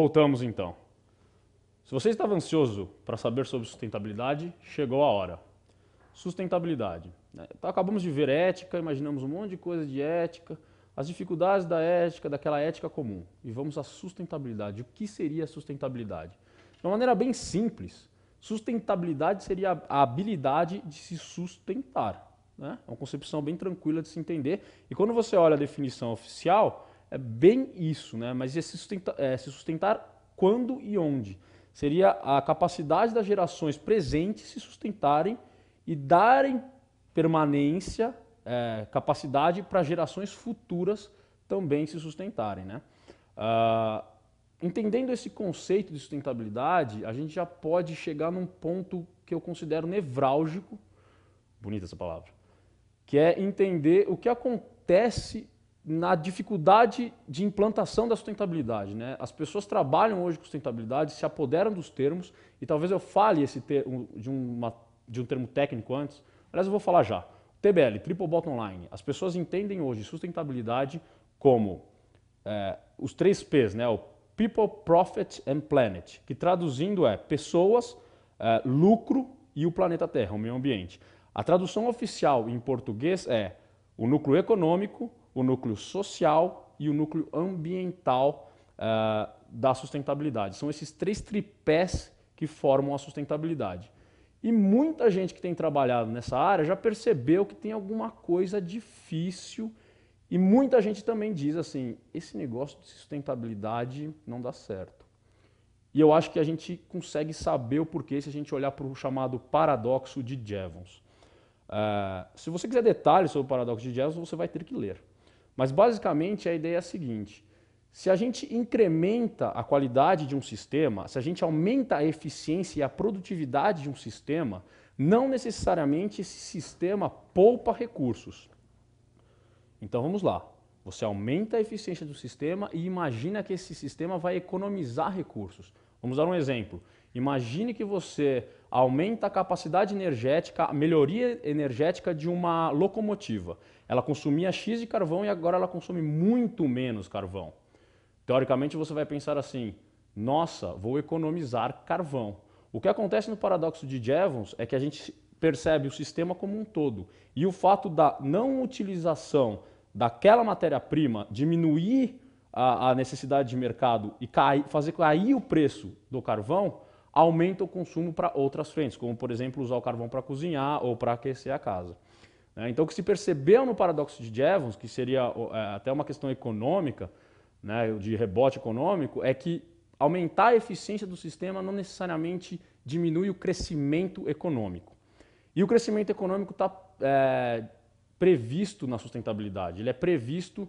Voltamos então. Se você estava ansioso para saber sobre sustentabilidade, chegou a hora. Sustentabilidade. Então, acabamos de ver ética, imaginamos um monte de coisa de ética, as dificuldades da ética, daquela ética comum. E vamos à sustentabilidade. O que seria sustentabilidade? De uma maneira bem simples, sustentabilidade seria a habilidade de se sustentar. Né? É uma concepção bem tranquila de se entender. E quando você olha a definição oficial, é bem isso, né? Mas se sustentar quando e onde? Seria a capacidade das gerações presentes se sustentarem e darem permanência, capacidade para gerações futuras também se sustentarem. Né? Entendendo esse conceito de sustentabilidade, a gente já pode chegar num ponto que eu considero nevrálgico, bonita essa palavra, que é entender o que acontece na dificuldade de implantação da sustentabilidade. Né? As pessoas trabalham hoje com sustentabilidade, se apoderam dos termos, e talvez eu fale esse termo, de um termo técnico antes, aliás eu vou falar já. TBL, Triple Bottom Line. As pessoas entendem hoje sustentabilidade como os 3 P's, né? O People, Profit and Planet, que traduzindo é pessoas, lucro e o planeta Terra, o meio ambiente. A tradução oficial em português é o núcleo econômico, o núcleo social e o núcleo ambiental da sustentabilidade. São esses 3 tripés que formam a sustentabilidade. E muita gente que tem trabalhado nessa área já percebeu que tem alguma coisa difícil e muita gente também diz assim, esse negócio de sustentabilidade não dá certo. E eu acho que a gente consegue saber o porquê se a gente olhar para o chamado paradoxo de Jevons. Se você quiser detalhes sobre o paradoxo de Jevons, você vai ter que ler. Mas basicamente a ideia é a seguinte, se a gente incrementa a qualidade de um sistema, se a gente aumenta a eficiência e a produtividade de um sistema, não necessariamente esse sistema poupa recursos. Então vamos lá, você aumenta a eficiência do sistema e imagina que esse sistema vai economizar recursos. Vamos dar um exemplo. Imagine que você aumenta a capacidade energética, a melhoria energética de uma locomotiva. Ela consumia X de carvão e agora ela consome muito menos carvão. Teoricamente você vai pensar assim, nossa, vou economizar carvão. O que acontece no paradoxo de Jevons é que a gente percebe o sistema como um todo. E o fato da não utilização daquela matéria-prima diminuir a necessidade de mercado e fazer cair o preço do carvão, aumenta o consumo para outras frentes, como por exemplo usar o carvão para cozinhar ou para aquecer a casa. Então o que se percebeu no paradoxo de Jevons, que seria até uma questão econômica, né, de rebote econômico, é que aumentar a eficiência do sistema não necessariamente diminui o crescimento econômico. E o crescimento econômico está previsto na sustentabilidade, ele é previsto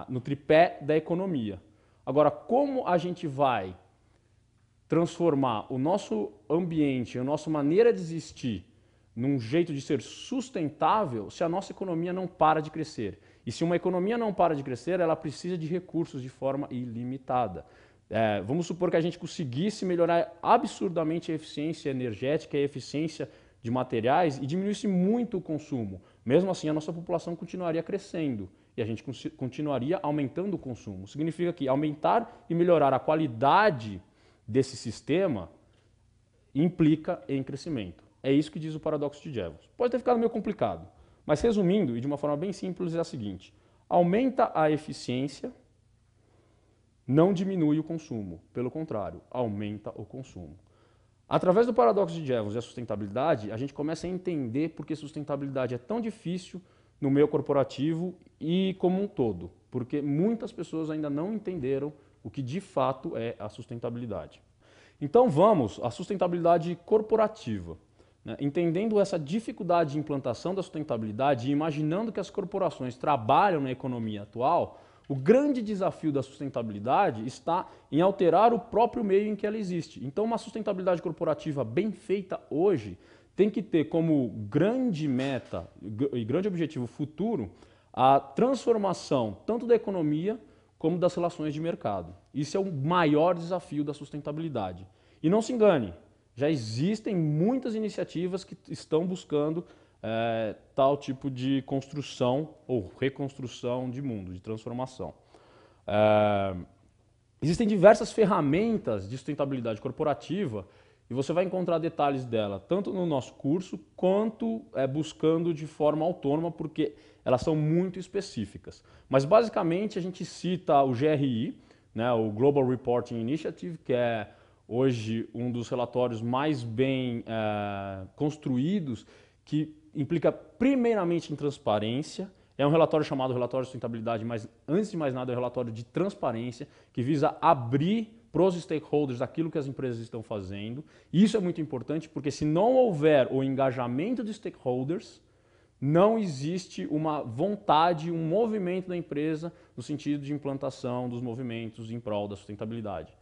no tripé da economia. Agora, como a gente vai transformar o nosso ambiente, a nossa maneira de existir, num jeito de ser sustentável, se a nossa economia não para de crescer? E se uma economia não para de crescer, ela precisa de recursos de forma ilimitada. Vamos supor que a gente conseguisse melhorar absurdamente a eficiência energética e a eficiência de materiais e diminuísse muito o consumo. Mesmo assim, a nossa população continuaria crescendo e a gente continuaria aumentando o consumo. Significa que aumentar e melhorar a qualidade desse sistema implica em crescimento. É isso que diz o paradoxo de Jevons. Pode ter ficado meio complicado, mas resumindo e de uma forma bem simples é a seguinte, aumenta a eficiência, não diminui o consumo, pelo contrário, aumenta o consumo. Através do paradoxo de Jevons e a sustentabilidade, a gente começa a entender por que sustentabilidade é tão difícil no meio corporativo e como um todo, porque muitas pessoas ainda não entenderam o que de fato é a sustentabilidade. Então vamos à sustentabilidade corporativa. Entendendo essa dificuldade de implantação da sustentabilidade e imaginando que as corporações trabalham na economia atual, o grande desafio da sustentabilidade está em alterar o próprio meio em que ela existe. Então uma sustentabilidade corporativa bem feita hoje tem que ter como grande meta e grande objetivo futuro a transformação tanto da economia como das relações de mercado. Isso é o maior desafio da sustentabilidade. E não se engane, já existem muitas iniciativas que estão buscando tal tipo de construção ou reconstrução de mundo, de transformação. Existem diversas ferramentas de sustentabilidade corporativa e você vai encontrar detalhes dela tanto no nosso curso quanto buscando de forma autônoma, porque elas são muito específicas. Mas basicamente a gente cita o GRI, né, o Global Reporting Initiative, que é hoje um dos relatórios mais bem construídos, que implica primeiramente em transparência. É um relatório chamado Relatório de Sustentabilidade, mas antes de mais nada é um relatório de transparência que visa abrir para os stakeholders aquilo que as empresas estão fazendo. Isso é muito importante porque se não houver o engajamento de stakeholders, não existe uma vontade, um movimento da empresa no sentido de implantação dos movimentos em prol da sustentabilidade.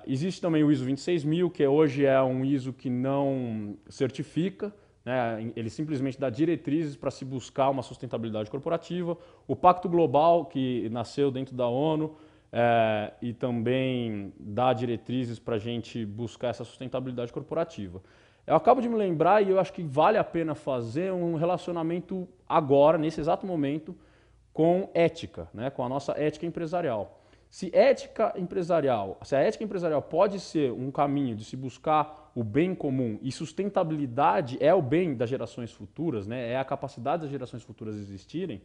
Existe também o ISO 26000, que hoje é um ISO que não certifica, né? Ele simplesmente dá diretrizes para se buscar uma sustentabilidade corporativa. O Pacto Global, que nasceu dentro da ONU e também dá diretrizes para a gente buscar essa sustentabilidade corporativa. Eu acabo de me lembrar e eu acho que vale a pena fazer um relacionamento agora, nesse exato momento, com ética, né? Com a nossa ética empresarial. Se a ética empresarial pode ser um caminho de se buscar o bem comum e sustentabilidade é o bem das gerações futuras, né? É a capacidade das gerações futuras existirem,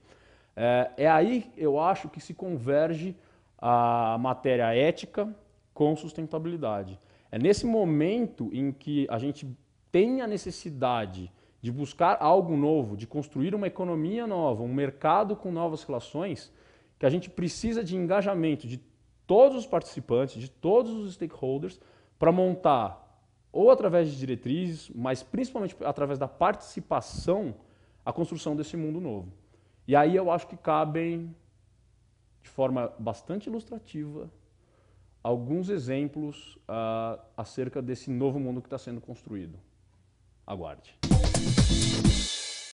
aí eu acho que se converge a matéria ética com sustentabilidade. É nesse momento em que a gente tem a necessidade de buscar algo novo, de construir uma economia nova, um mercado com novas relações, que a gente precisa de engajamento de todos os participantes, de todos os stakeholders, para montar, ou através de diretrizes, mas principalmente através da participação, a construção desse mundo novo. E aí eu acho que cabem, de forma bastante ilustrativa, alguns exemplos acerca desse novo mundo que está sendo construído. Aguarde.